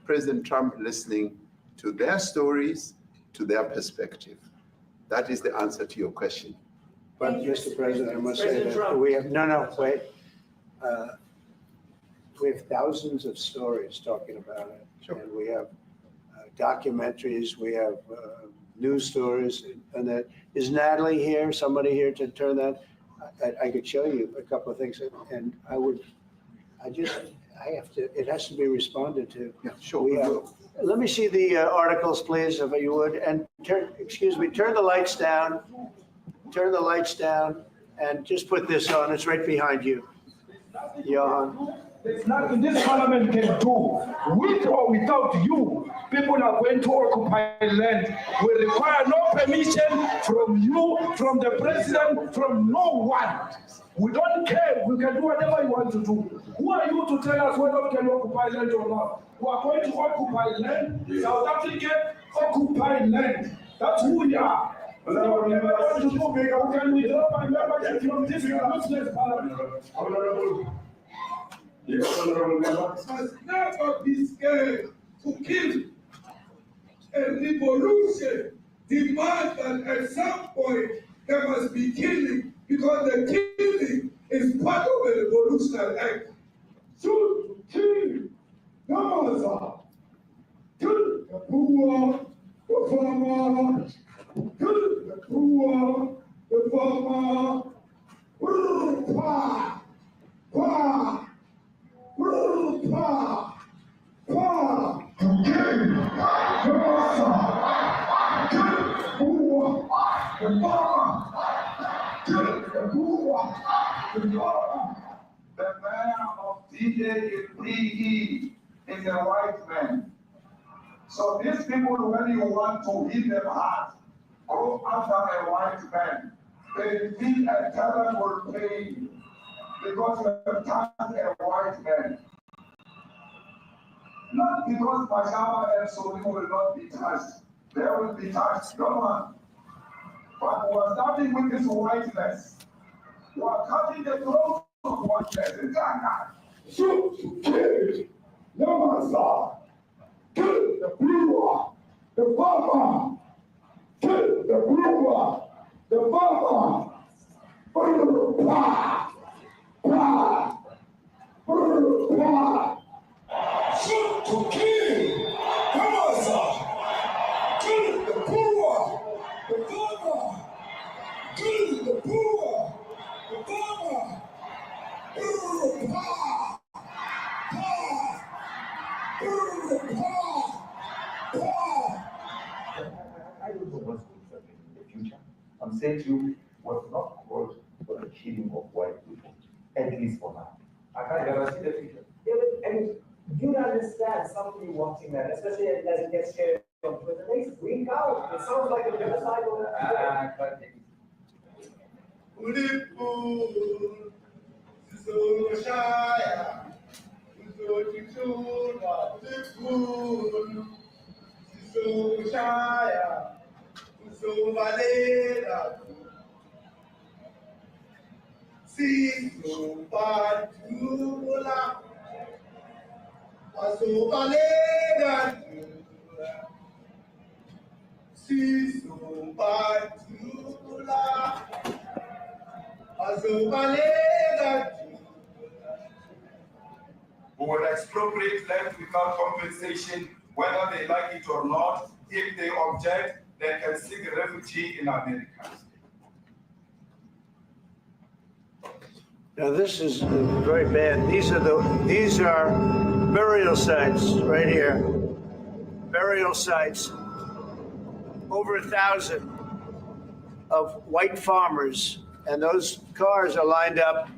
President Trump listening to their stories, to their perspective? That is the answer to your question. But Mr. President, I must say that we have, wait. We have thousands of stories talking about it. Sure. And we have documentaries, we have news stories, and that. Is Natalie here, somebody here to turn that? I could show you a couple of things, and it has to be responded to. Yeah, sure. Let me see the articles, please, if you would, and turn the lights down, and just put this on, it's right behind you. Johan. There's nothing this parliament can do. With or without you, people are going to occupy land. We require no permission from you, from the president, from no one. We don't care. We can do whatever you want to do. Who are you to tell us whether we can occupy land or not? We are going to occupy land. South Africa occupy land. That's who we are. We can withdraw my membership from this useless parliament. Yes, Honorable Member. Must never be scared to kill. A revolution demands that at some point there must be killing, because the killing is part of a revolutionary act. Shoot, kill, Ramaphosa, kill the poor, the farmer, kill the poor, the farmer, pa, pa. The man of DAE is a white man. So these people, when you want to hit them hard, go after a white man. They feel a terrible pain because you have touched a white man. Not because Pajama and Soli will not be touched. They will be touched, no one. But we are starting with this whiteness. We are cutting the throat of whiteness in Ghana. Shoot, kill, Ramaphosa, kill the brewer, the farmer, kill the brewer, the farmer. Shoot to kill, Ramaphosa, kill the brewer, the farmer, kill the brewer, the farmer. I don't know what's going to happen in the future. I'm saying to you, was not called for the killing of white people, at least for now. I can't ever see the future. Yeah, but, and you understand somebody watching that, especially as it gets shared on Twitter, they freak out. It sounds like a genocidal. Who will expropriate land without compensation, whether they like it or not. If they object, they can seek a refugee in America. Now this is very bad. These are burial sites right here. Burial sites. Over 1,000 of white farmers, and those cars are lined up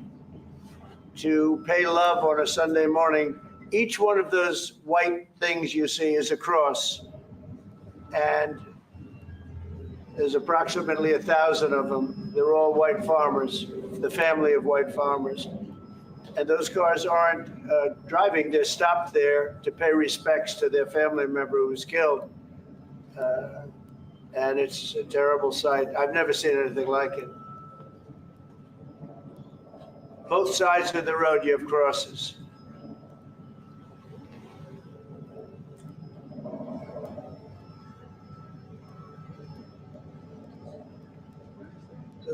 to pay love on a Sunday morning. Each one of those white things you see is a cross, and there's approximately 1,000 of them. They're all white farmers, the family of white farmers. And those cars aren't driving, they're stopped there to pay respects to their family member who was killed. And it's a terrible sight. I've never seen anything like it. Both sides of the road, you have crosses.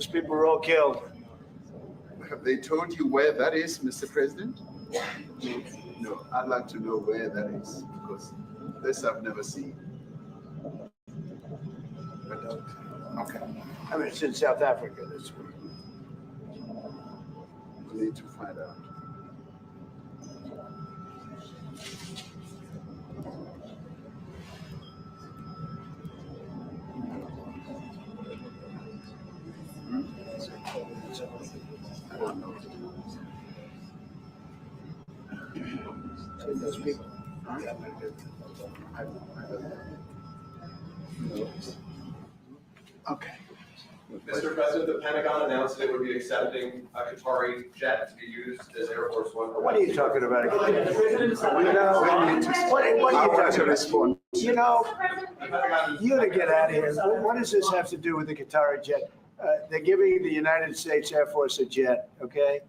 Those people were all killed. Have they told you where that is, Mr. President? No, I'd like to know where that is, because this I've never seen. Okay, I mean, it's in South Africa. That's we need to find out. I don't know. those people. I don't know. Okay. Mr. President, the Pentagon announced it would be accepting a Qatari jet to be used as Air Force One. What are you talking about? We need to- What are you I want talking to about? respond. You know, The Pentagon you gotta get out of here. What does this have to do with the Qatari jet? They're giving the United States Air Force a jet, okay?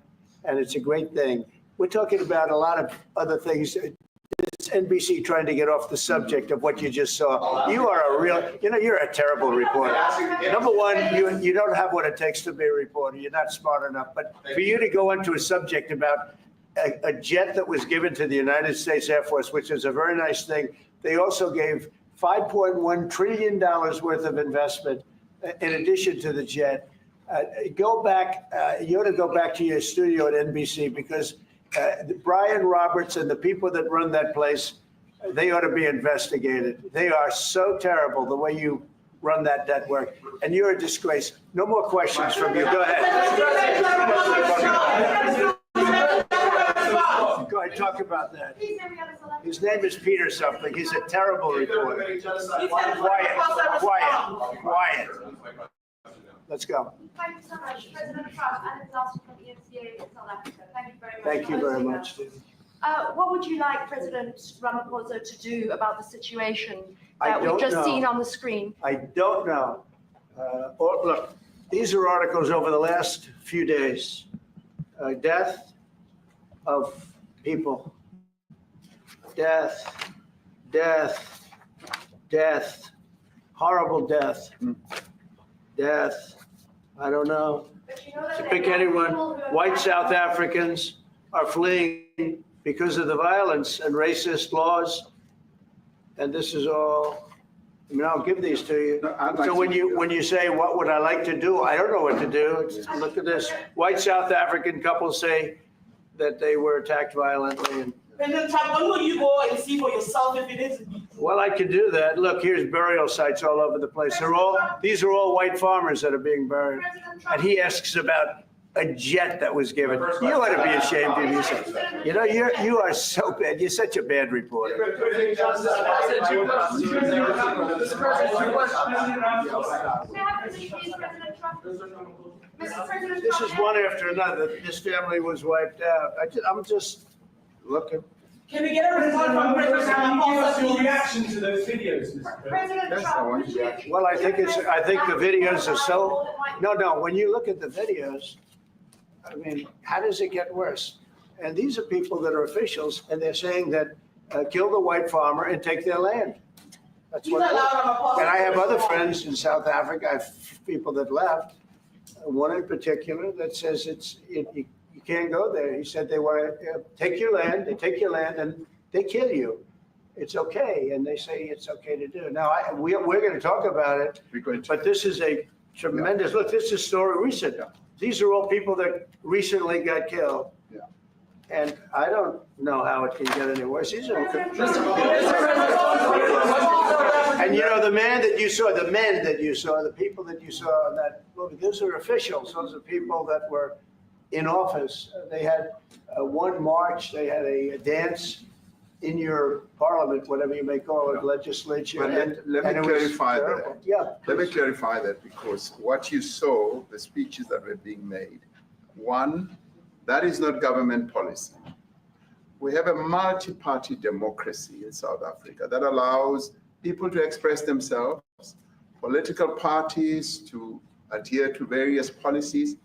And it's a great thing. We're talking about a lot of other things. It's NBC trying to get off the subject of what you just saw. You are a real, you're a terrible reporter. Number one, you don't have what it takes to be a reporter. You're not smart enough. But for you to go into a subject about a jet that was given to the United States Air Force, which is a very nice thing. They also gave $5.1 trillion worth of investment in addition to the jet. Go back, you ought to go back to your studio at NBC because Brian Roberts and the people that run that place, they ought to be investigated. They are so terrible the way you run that network, and you're a disgrace. No more questions from you. Go ahead. Go ahead, talk about that. His name is Peter something. He's a terrible reporter. Quiet. Let's go. Thank you so much, President Trump, and it's also from EMCA in South Africa. Thank you very much. Thank you very much. What would you like President Ramaphosa to do about the situation I that we've don't just know. seen on the screen? I don't know. Look, these are articles over the last few days. Death of people. Death. Horrible death. Death. I don't know. But you know that To there pick are anyone, people who are white not- South Africans are fleeing because of the violence and racist laws. And this is all, I'll give these to you. No, I'd like So to- when you say, what would I like to do? I don't know what to do. Look at this. White South African couple say that they were attacked violently. And President Trump, when will you go and see for yourself if it is? well, I could do that. Look, here's burial sites all over the place. These are all white farmers that are being buried. President Trump- And he asks about a jet that was given. You ought to be ashamed of yourself. You are so bad. You're such a bad reporter. President Johnson, May I have the please, President Trump? Mr. President This Trump, is one after another. This family was wiped out. I'm just looking. Can we get a report from President Ramaphosa, please? reaction to those videos, Mr. President Yes, I Trump, want would you you? to- Well, I think the videos are so, no, when you look at the videos, I mean, how does it get worse? And these are people that are officials and they're saying that kill the white farmer and take their land. That's Please what. allow Ramaphosa. And I have to other respond. friends in South Africa, I have people that left, one in particular that says you can't go there. He said they want to take your land, they take your land and they kill you. It's okay, and they say it's okay to do. Now, we're going to talk about it, We're going to. but this is a tremendous, look, this is story recent. These are all people that recently got killed. Yeah. And I don't know how it can get any worse. These are. And the men that you saw, the people that you saw in that movie, those are officials. Those are people that were in office. They had one march, they had a dance in your parliament, whatever you may call it, legislature. But let and me it was clarify terrible. that. Yeah. Let me clarify that because what you saw, the speeches that were being made, one, that is not government policy. We have a multi-party democracy in South Africa that allows people to express themselves, political parties to adhere to various policies.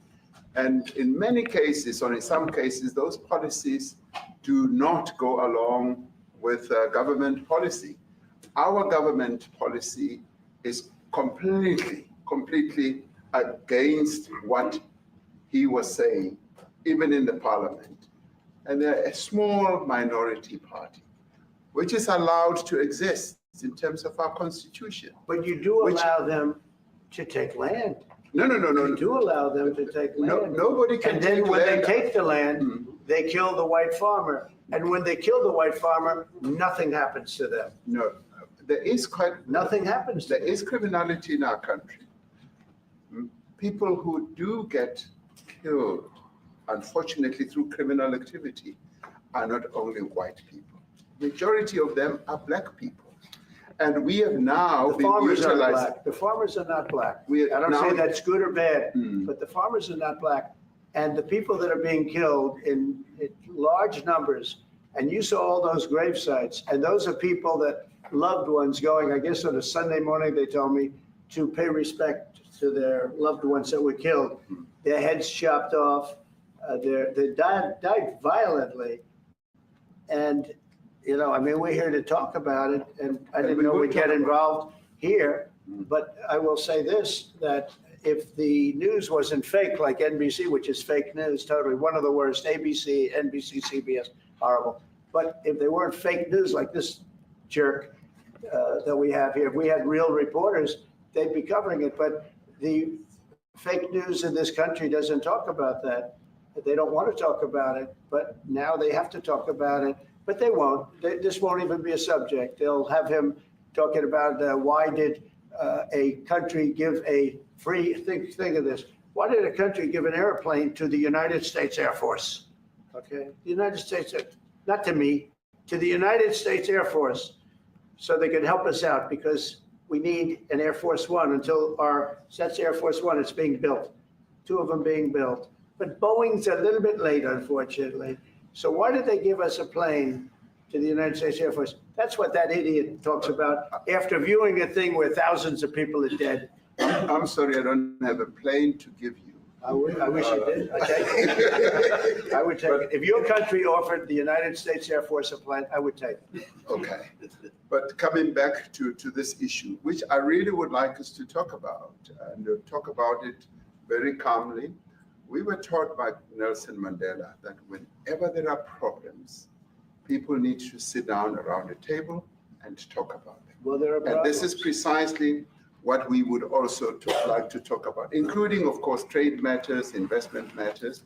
And in many cases, or in some cases, those policies do not go along with government policy. Our government policy is completely against what he was saying, even in the parliament. And they're a small minority party, which is allowed to exist in terms of our constitution. But you do allow them to take land. No. You do allow them to take land. Nobody can And take then when land. they take the land, they kill the white farmer. And when they kill the white farmer, nothing happens to them. No, there is Nothing happens to There them. is criminality in our country. People who do get killed, unfortunately, through criminal activity, are not only white people. Majority of them are black people. And we have now The been farmers are utilizing. black. The farmers are not black. We I don't say now- that's good or bad, but the farmers are not black. And the people that are being killed in large numbers, and you saw all those grave sites, and those are people that loved ones going, I guess on a Sunday morning, they told me, to pay respect to their loved ones that were killed. Their heads chopped off, they died violently. And, you know, I mean, we're here to talk about it, and I didn't know we'd get involved here. But I will say this, that if the news wasn't fake, like NBC, which is fake news, totally, one of the worst, ABC, NBC, CBS, horrible. But if they weren't fake news like this jerk that we have here, if we had real reporters, they'd be covering it. But the fake news in this country doesn't talk about that. They don't want to talk about it, but now they have to talk about it. But they won't. This won't even be a subject. They'll have him talking about why did a country give a free, think of this. Why did a country give an airplane to the United States Air Force? Okay, the United States, not to me, to the United States Air Force, so they could help us out because we need an Air Force One until that's Air Force One, it's being built, 2 of them being built. But Boeing's a little bit late, unfortunately. So why did they give us a plane to the United States Air Force? That's what that idiot talks about after viewing a thing where thousands of people are dead. I'm sorry, I don't have a plane to give you. I wish you did. I take it. I would take it. If your country offered the United States Air Force a plane, I would take it. Okay. But coming back to this issue, which I really would like us to talk about, and talk about it very calmly. We were taught by Nelson Mandela that whenever there are problems, people need to sit down around a table and talk about them. Well, there are And this is precisely what we would also like to talk about, including, of course, trade matters, investment matters.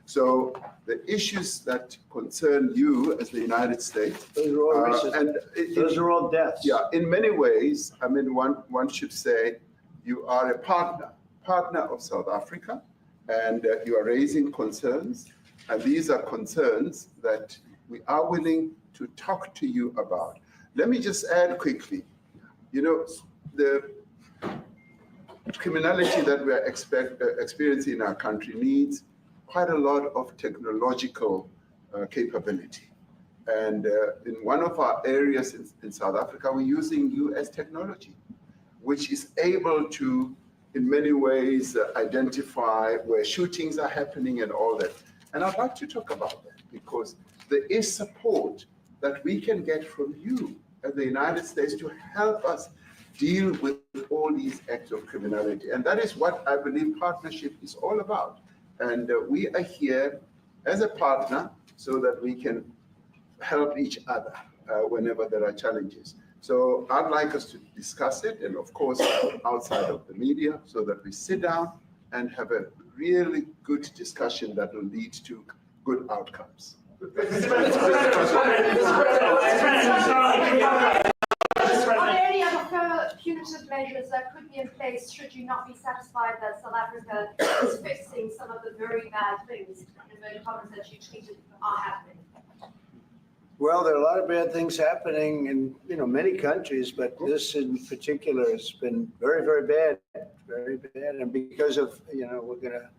So the issues that concern you as the United States. Those are all recent. Those are all deaths. Yeah, in many ways, I mean, one should say you are a partner of South Africa, and you are raising concerns. And these are concerns that we are willing to talk to you about. Let me just add quickly, you know, the criminality that we are experiencing in our country needs quite a lot of technological capability. And in one of our areas in South Africa, we're using US technology, which is able to, in many ways, identify where shootings are happening and all that. And I'd like to talk about that because there is support that we can get from you as the United States to help us deal with all these acts of criminality. And that is what I believe partnership is all about. And we are here as a partner so that we can help each other whenever there are challenges. So I'd like us to discuss it, and of course, outside of the media, so that we sit down and have a really good discussion that will lead to good outcomes. Are there any other punitive measures that could be in place should you not be satisfied that South Africa is fixing some of the very bad things, in inverted commas, that you tweeted are happening? Well, there are a lot of bad things happening in many countries, but this in particular has been very, very bad, very bad. And because of we're going to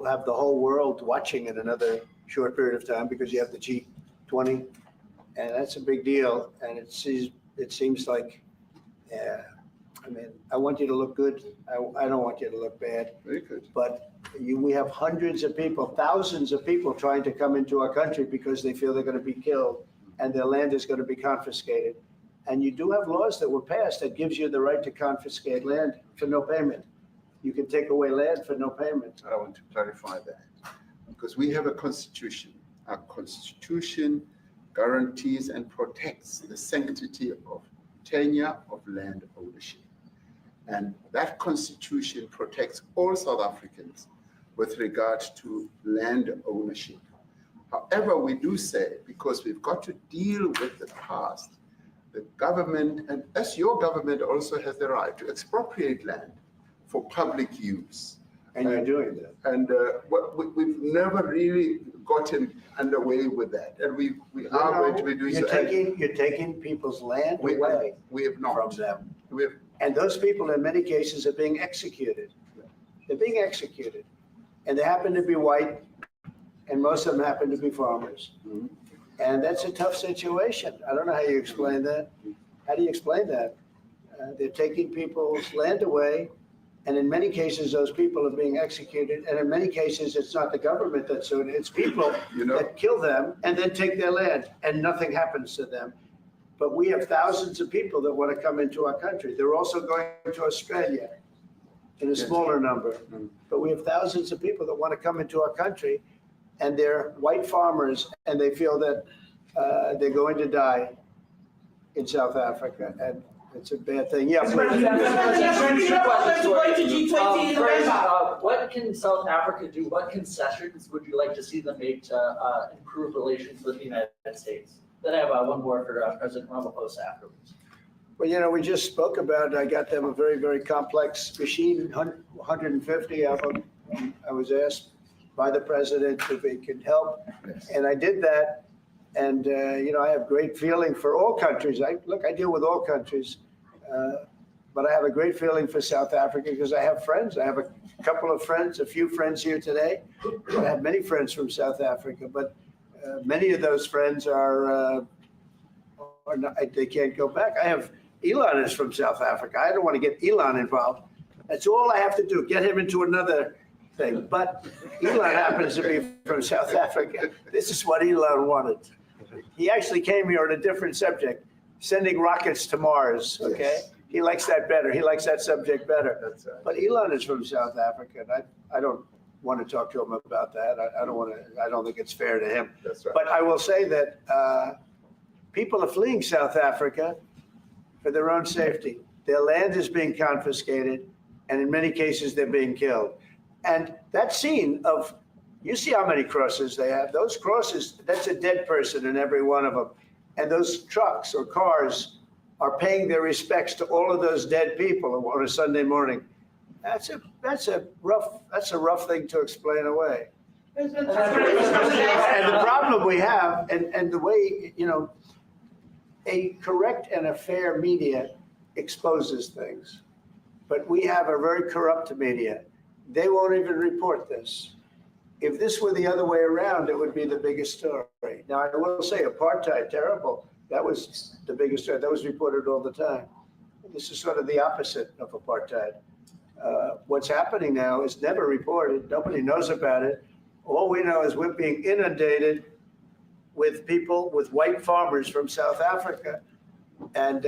have the whole world watching in another short period of time because you have the G20, and that's a big deal. And it seems like, I want you to look good. I don't want you to look bad. Very good. But we have hundreds of people, thousands of people trying to come into our country because they feel they're going to be killed and their land is going to be confiscated. And you do have laws that were passed that gives you the right to confiscate land for no payment. You can take away land for no payment. I want to clarify that because we have a constitution. Our constitution guarantees and protects the sanctity of tenure of land ownership. And that constitution protects all South Africans with regard to land ownership. However, we do say, because we've got to deal with the past, the government, and as your government also has the right to expropriate land for public use. And you're doing that. And we've never really gotten underway with that. And we are going to be doing so. You're taking people's land away We have not. from them. We have, And those people, in many cases, are being executed. They're being executed. And they happen to be white, and most of them happen to be farmers. Mhm. And that's a tough situation. I don't know how you explain that. How do you explain that? They're taking people's land away, and in many cases, those people are being executed. And in many cases, it's not the government that's doing it. It's people that kill them and then take their land, and nothing happens to them. But we have thousands of people that want to come into our country. They're also going to Australia in a smaller number. But we have thousands of people that want to come into our country, and they're white farmers, and they feel that they're going to die in South Africa, and it's a bad thing. Yeah, Mr. President, going to G20 in November. What can South Africa do? What concessions would you like to see them make to improve relations with the United States? Then I have one more for President Ramaphosa afterwards. Well, you know, we just spoke about, I got them a very, very complex machine, 150 of them. I was asked by the president if he could help, and I did that. And, you know, I have great feeling for all countries. I deal with all countries, but I have a great feeling for South Africa because I have friends. I have a couple of friends, a few friends here today. I have many friends from South Africa, but many of those friends are not, they can't go back. I have Elon is from South Africa. I don't want to get Elon involved. That's all I have to do, get him into another thing. But Elon happens to be from South Africa. This is what Elon wanted. He actually came here on a different subject, sending rockets to Mars, okay? Yes. He likes that better. He likes that subject better. That's right. But Elon is from South Africa, and I don't want to talk to him about that. I don't think it's fair to him. That's right. But I will say that people are fleeing South Africa for their own safety. Their land is being confiscated, and in many cases, they're being killed. And that scene of, you see how many crosses they have. Those crosses, that's a dead person in every one of them. And those trucks or cars are paying their respects to all of those dead people on a Sunday morning. That's a rough thing to explain away. And the problem we have, and the way, you know, a correct and a fair media exposes things, but we have a very corrupt media. They won't even report this. If this were the other way around, it would be the biggest story. Now, I will say apartheid, terrible. That was the biggest story. That was reported all the time. This is sort of the opposite of apartheid. What's happening now is never reported. Nobody knows about it. All we know is we're being inundated with people, with white farmers from South Africa. And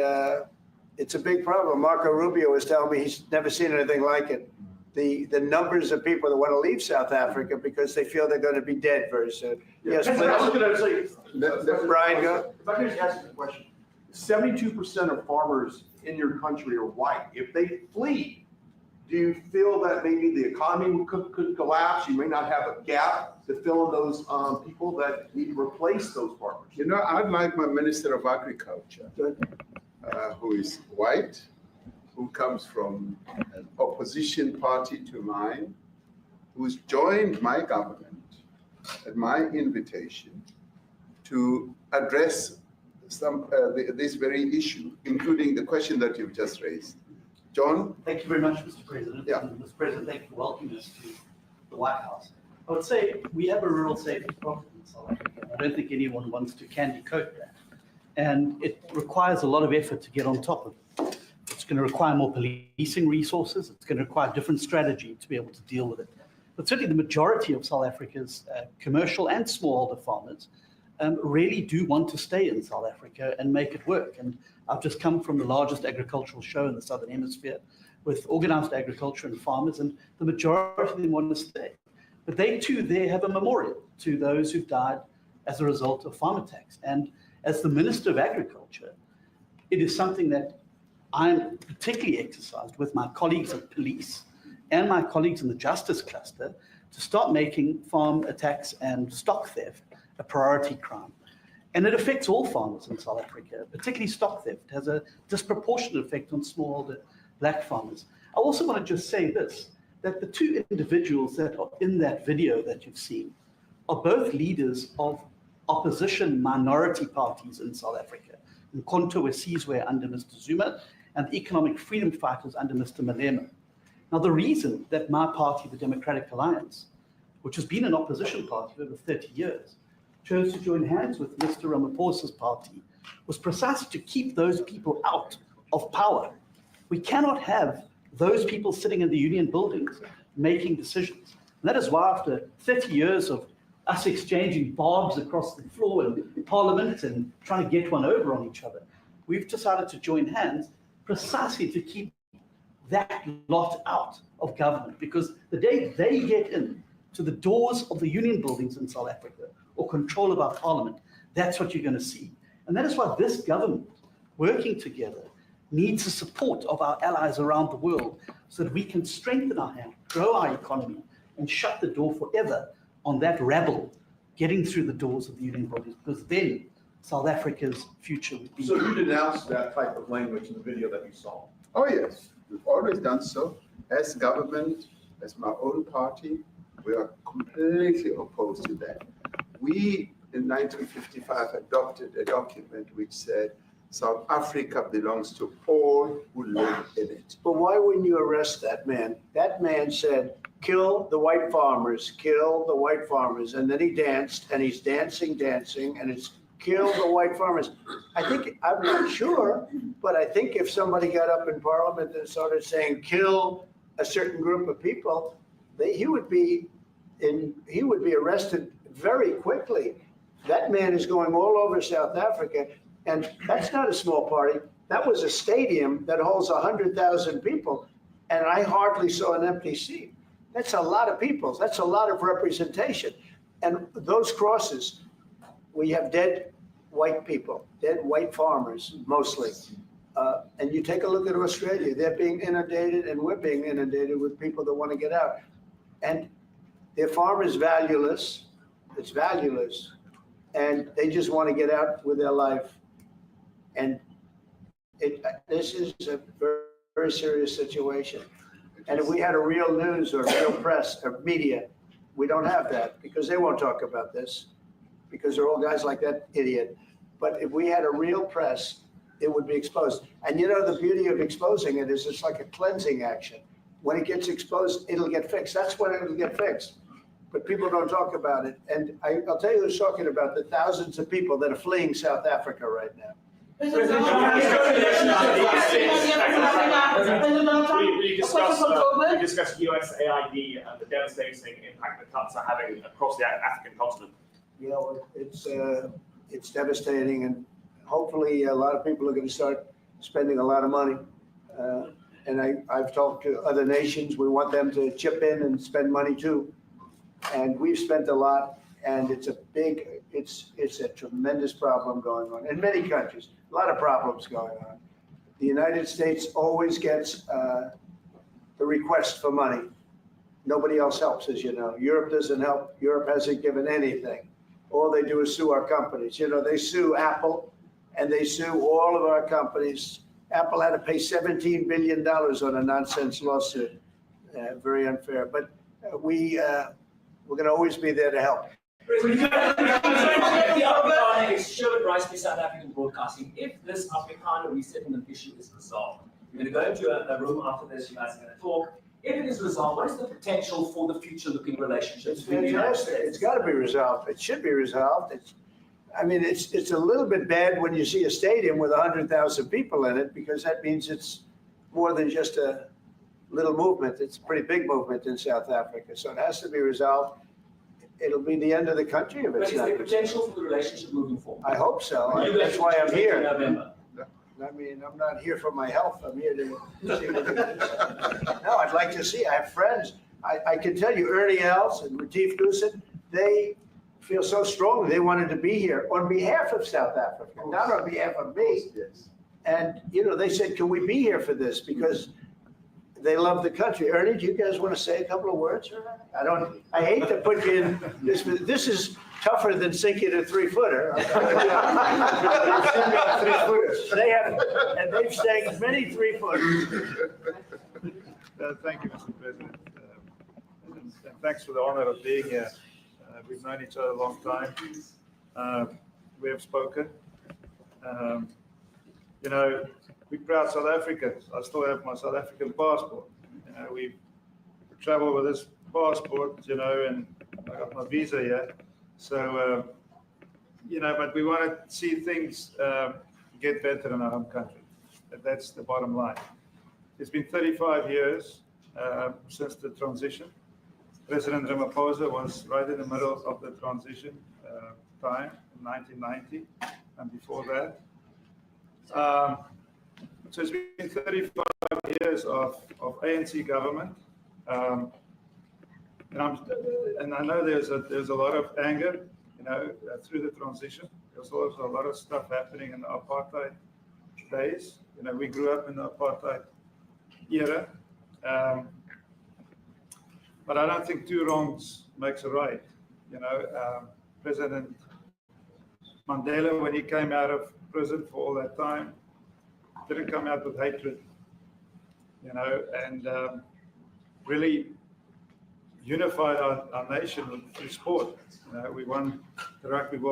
it's a big problem. Marco Rubio was telling me he's never seen anything like it. The numbers of people that want to leave South Africa because they feel they're going to be dead very soon. Yes, please. I was going to say, Brian, go. If I could just ask you a question. 72% of farmers in your country are white. If they flee, do you feel that maybe the economy could collapse? You may not have a gap to fill in those people that need to replace those farmers. You know, I'd like my Minister of Agriculture, who is white, who comes from an opposition party to mine, who's joined my government at my invitation to address this very issue, including the question that you've just raised. John? Thank you very much, Mr. President. Yeah. Mr. President, thank you for welcoming us to the White House. I would say we have a rural safety problem in South Africa. I don't think anyone wants to candy coat that. And it requires a lot of effort to get on top of it. It's going to require more policing resources. It's going to require different strategy to be able to deal with it. But certainly the majority of South Africa's commercial and smallholder farmers really do want to stay in South Africa and make it work. And I've just come from the largest agricultural show in the Southern Hemisphere. with organized agriculture and farmers, and the majority of them want to stay. But they too there have a memorial to those who've died as a result of farm attacks. And as the Minister of Agriculture, it is something that I'm particularly exercised with my colleagues at police and my colleagues in the justice cluster to start making farm attacks and stock theft a priority crime. And it affects all farmers in South Africa, particularly stock theft. It has a disproportionate effect on smallholder black farmers. I also want to just say this, that the two individuals that are in that video that you've seen are both leaders of opposition minority parties in South Africa. Mkhonto Wesizwe under Mr. Zuma and the economic freedom fighters under Mr. Malema. Now, the reason that my party, the Democratic Alliance, which has been an opposition party for over 30 years, chose to join hands with Mr. Ramaphosa's party was precisely to keep those people out of power. We cannot have those people sitting in the union buildings making decisions. And that is why after 30 years of us exchanging barbs across the floor in Parliament and trying to get one over on each other, we've decided to join hands precisely to keep that lot out of government, because the day they get in to the doors of the union buildings in South Africa or control of our parliament, that's what you're going to see. And that is why this government, working together, needs the support of our allies around the world so that we can strengthen our hand, grow our economy, and shut the door forever on that rabble getting through the doors of the union bodies, because then South Africa's future would be. So you denounced that type of language in the video that you saw? Oh, yes, we've always done so. As government, as my own party, we are completely opposed to that. We, in 1955, adopted a document which said, South Africa belongs to all who live in it. But why wouldn't you arrest that man? That man said, kill the white farmers, kill the white farmers. And then he danced, and he's dancing, and it's kill the white farmers. I think, I'm not sure, but I think if somebody got up in Parliament and started saying, kill a certain group of people, he would be arrested very quickly. That man is going all over South Africa, and that's not a small party. That was a stadium that holds 100,000 people, and I hardly saw an empty seat. That's a lot of people. That's a lot of representation. And those crosses, we have dead white people, dead white farmers, mostly. And you take a look at Australia, they're being inundated, and we're being inundated with people that want to get out. And their farm is valueless. It's valueless. And they just want to get out with their life. And this is a very, very serious situation. And if we had a real news or real press or media, we don't have that because they won't talk about this because they're all guys like that idiot. But if we had a real press, it would be exposed. And you know, the beauty of exposing it is it's like a cleansing action. When it gets exposed, it'll get fixed. That's when it'll get fixed. But people don't talk about it. And I'll tell you who's talking about the thousands of people that are fleeing South Africa right now. We discussed USAID and the devastating impact the cuts are having across the African continent. You know, it's devastating, and hopefully a lot of people are going to start spending a lot of money. And I've talked to other nations. We want them to chip in and spend money too. And we've spent a lot, and it's a tremendous problem going on in many countries. A lot of problems going on. The United States always gets the request for money. Nobody else helps, as you know. Europe doesn't help. Europe hasn't given anything. All they do is sue our companies. You know, they sue Apple, and they sue all of our companies. Apple had to pay $17 billion on a nonsense lawsuit. Very unfair. But we're going to always be there to help. Should rightly South African broadcasting, if this Afrikaner resettlement issue is resolved, you're going to go into a room after this, you guys are going to talk. If it is resolved, what is the potential for the future-looking relationships? It's fantastic. It's got to be resolved. It should be resolved. It's a little bit bad when you see a stadium with 100,000 people in it, because that means it's more than just a little movement. It's a pretty big movement in South Africa. So it has to be resolved. It'll be the end of the country if it's not. But is there potential for the relationship moving forward? I hope so. That's why I'm here. I mean, I'm not here for my health. I'm here to see what it is. No, I'd like to see. I have friends. I can tell you, Ernie Els and Retief Goosen, they feel so strongly they wanted to be here on behalf of South Africa, not on behalf of me. Yes. And, you know, they said, can we be here for this? Because they love the country. Ernie, do you guys want to say a couple of words? I hate to put you in this, but this is tougher than sinking a 3-footer. They have, and they've sank many 3-footers. Thank you, Mr. President. And thanks for the honor of being here. We've known each other a long time. We have spoken. You know, we're proud South Africans. I still have my South African passport. You know, we travel with this passport, you know, and I got my visa here. So, you know, but we want to see things get better in our home country. That's the bottom line. It's been 35 years since the transition. President Ramaphosa was right in the middle of the transition time in 1990 and before that. So it's been 35 years of ANC government, and I know there's a lot of anger, you know, through the transition. There's also a lot of stuff happening in the apartheid days. You know, we grew up in the apartheid era, but I don't think two wrongs makes a right. You know, President Mandela, when he came out of prison for all that time, didn't come out with hatred, you know, and really unified our nation through sport. You know, we won the Rugby World